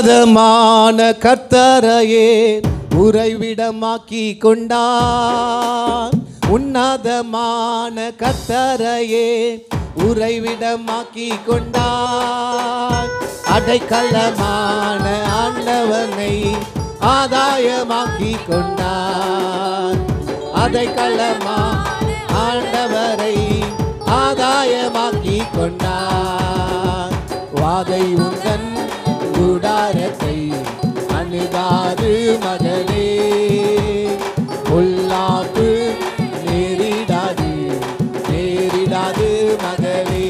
உன்னதமான கர்த்தரையே உறைவிடமாக்கி கொண்டார். உன்னதமான கர்த்தரையே உறைவிடமாக்கி கொண்டார். அடைக்கலமான ஆண்டவனை ஆதாயமாக்கி கொண்டார். அடைக்கலமான ஆண்டவரை ஆதாயமாக்கி கொண்டார். வாதை உந்தன் கூடாரத்தை அணுகாது மகனே, பொல்லாப்பு நேரிடாது நேரிடாது மகளே.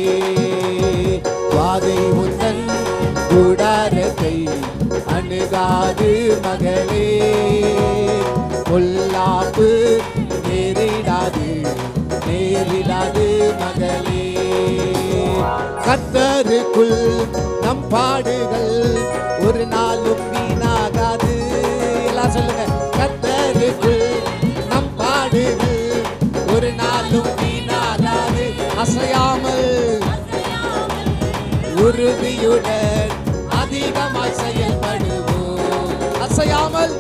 வாதை உந்தன் கூடாரத்தை அணுகாது மகளே, பொல்லாப்பு நேரிடாது நேரிடாது மகளே. கர்த்தருக்குள் நம் பாடுகள் ஒரு நாளும் வீணாகாது. எல்லாம் சொல்லுங்க. கர்த்தருக்குள் நம் பாடுகள் ஒரு நாளும் வீணாகாது. அசையாமல் உறுதியுடன் அதிகமாய் செயல்படுவோம். அசையாமல்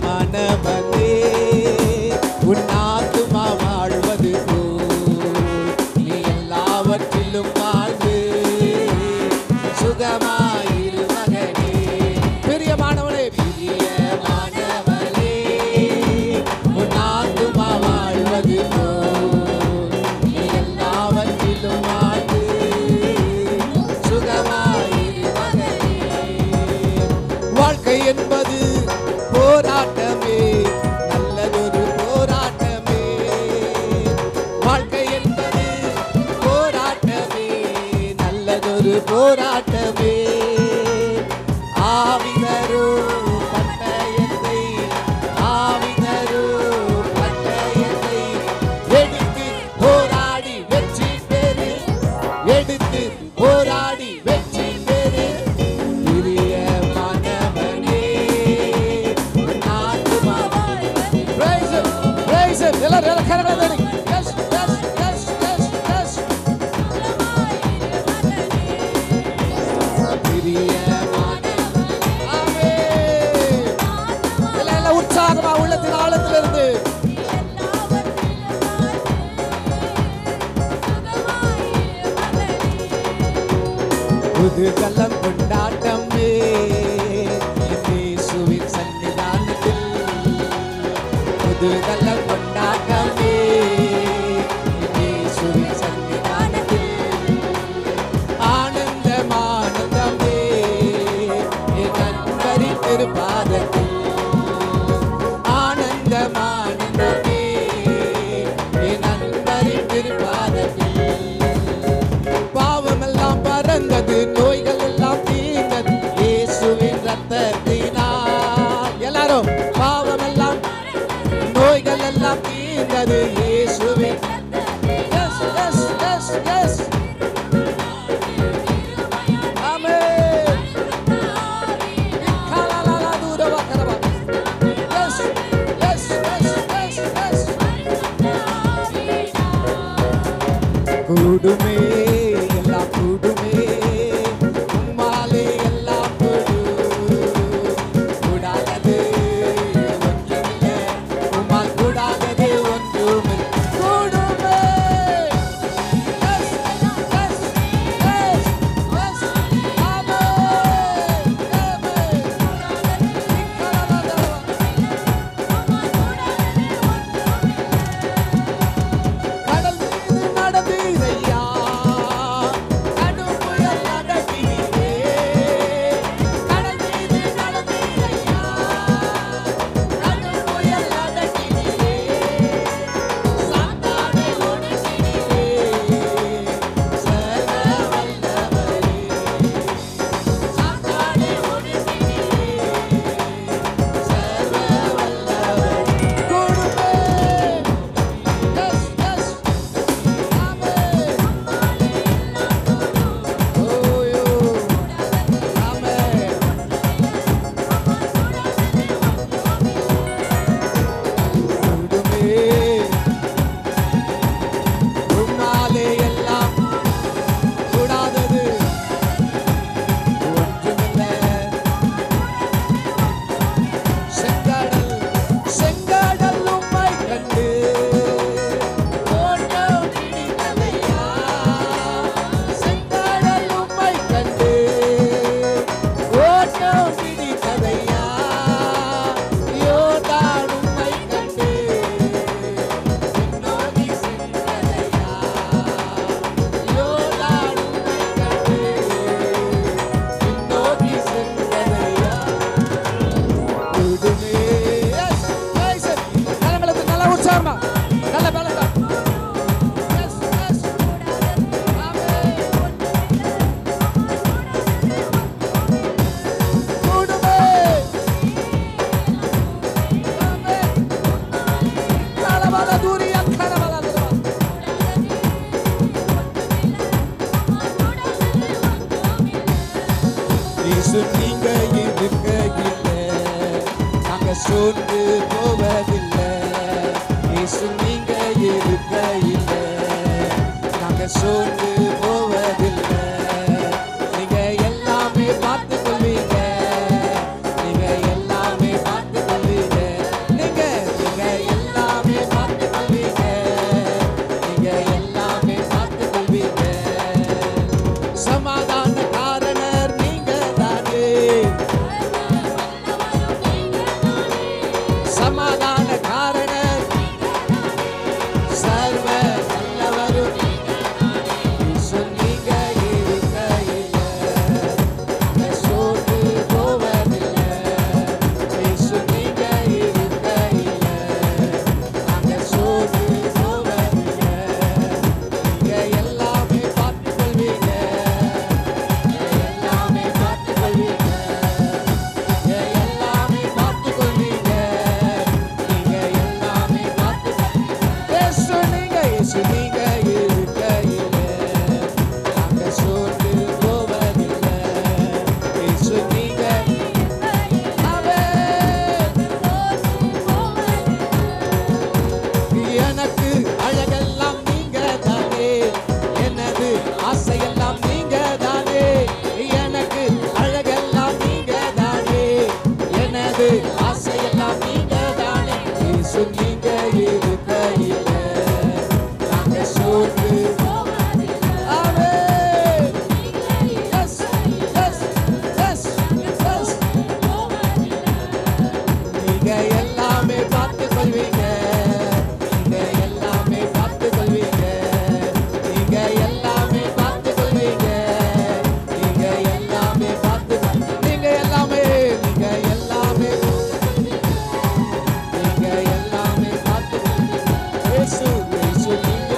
மனமனே உன் ஆத்துமா வாழ்வது போல் நீ எல்லாவற்றிலும் வாழ்ந்து சுகமாயிரு மகனே. பிரியமானவனே, பிரியமானவனே உன் ஆத்துமா வாழ்வது போல் நீ எல்லாவற்றிலும் வாழ்ந்து சுகமாயிரு மகனே. வாழ்க்கை என்பது போராட்டமே, நல்லதொரு போராட்டமே. வாழ்க்கை என்பது போராட்டமே, நல்லதொரு போராட்டமே. ஆவிதரோ பட்டயத்தை ஆவிதரோ பட்டயத்தை எடுத்து போராடி வெற்றி பெறு, எடுத்து போராடி வெற்றி பெறு. உற்சாகமா உள்ளத்தின் ஆழத்திலிருந்து புதுகலம் கொண்டாட்டமே இயேசுவின் சன்னிதானத்தில். புதுகலம் கொண்டாட்டமே இயேசுவின் சன்னிதானத்தில். ஆனந்தம் ஆனந்தமே என் நண்பரின் திருப்பாதத்தில். ஆனந்தம் ஆனந்தமே என் நண்பரின் திருப்பாதத்தில். பாவமெல்லாம் பறந்தது, நோய்கள் எல்லாம் தீர்ந்தது இயேசுவின் ரத்தத்தினால். எல்லாரும் பாவமெல்லாம் நோய்கள் எல்லாம் தீர்ந்தது இயேசுவின். Yes, yes, yes, yes. Amen. Kalala durava karava. Yes, yes, yes, yes, yes. Kudume ella kudume umale ella kudu kudalade onjumille umal kudalade onjumille kudume. Yes, yes, yes, yes. Amen, amen. கடல் மீது நடந்தீரையா இயேசு நீங்க இருக்கையிலே நாங்க சோர்ந்து போவதில்லை. இயேசு நீங்க இருக்கையிலே நாங்க சோர்ந்து போவதில்லை. நீங்க எல்லாமே பார்த்து கொள்வீங்க. நீங்க எல்லாமே பார்த்து கொள்வீங்க. நீங்க எல்லாமே பார்த்து கொள்வீங்க. நீங்க எல்லாமே பார்த்து கொள்வீங்க. சமாதான காரணர் நீங்க தானே. சமாதான காரணர் சர்வ நல்லவரும் சொன்னீங்க இருக்கையிலே நாங்க சோர்ந்து போவதில்லை. சொன்னீங்க இருக்கையிலே நாங்க சோர்ந்து போவதில்லை. நீங்க எல்லாமே பார்த்து கொள்வீங்க. எல்லாமே பார்த்து கொள்வீங்க. எல்லாமே பார்த்து கொள்வீங்க. நீங்க எல்லாமே பார்த்து இயேசு நீங்க இருக்கையிலே நாங்க சோர்ந்து போவதில்லை. இயேசு நீங்க எனக்கு அழகெல்லாம் நீங்க தானே. எனது ஆசையெல்லாம் நீங்க தானே. எனக்கு அழகெல்லாம் நீங்க தானே. எனது ஆசையெல்லாம் நீங்க தானே. இயேசு நீங்க இருக்கையிலே நாங்க சோர்ந்து ஆமென். Yes, yes, yes, yes. நீங்க எல்லாமே பார்த்து கொள்வீங்க. நீங்க எல்லாமே பார்த்து கொள்வீங்க. நீங்க எல்லாமே பார்த்து கொள்வீங்க. நீங்க எல்லாமே பார்த்து நீங்க எல்லாமே நீங்க எல்லாமே நீங்க எல்லாமே பார்த்து இயேசு நீங்க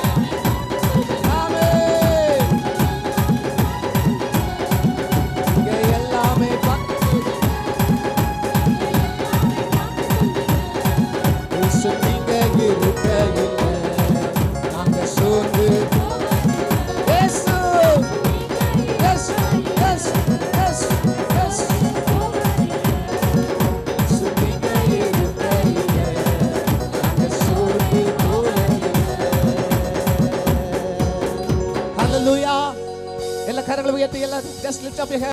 ஆமென். நீங்க எல்லாமே பார்த்து இயேசு நீங்க இருக்கையிலே நாங்க சோர்ந்து இயேசு yes, yes, yes, yes. இயேசு நீங்க இருக்கையிலே நாங்க சோர்ந்து போவதில்லை. Hallelujah. எல்லா கரங்களை உயர்த்தி எல்லாரும் just lift up your hands.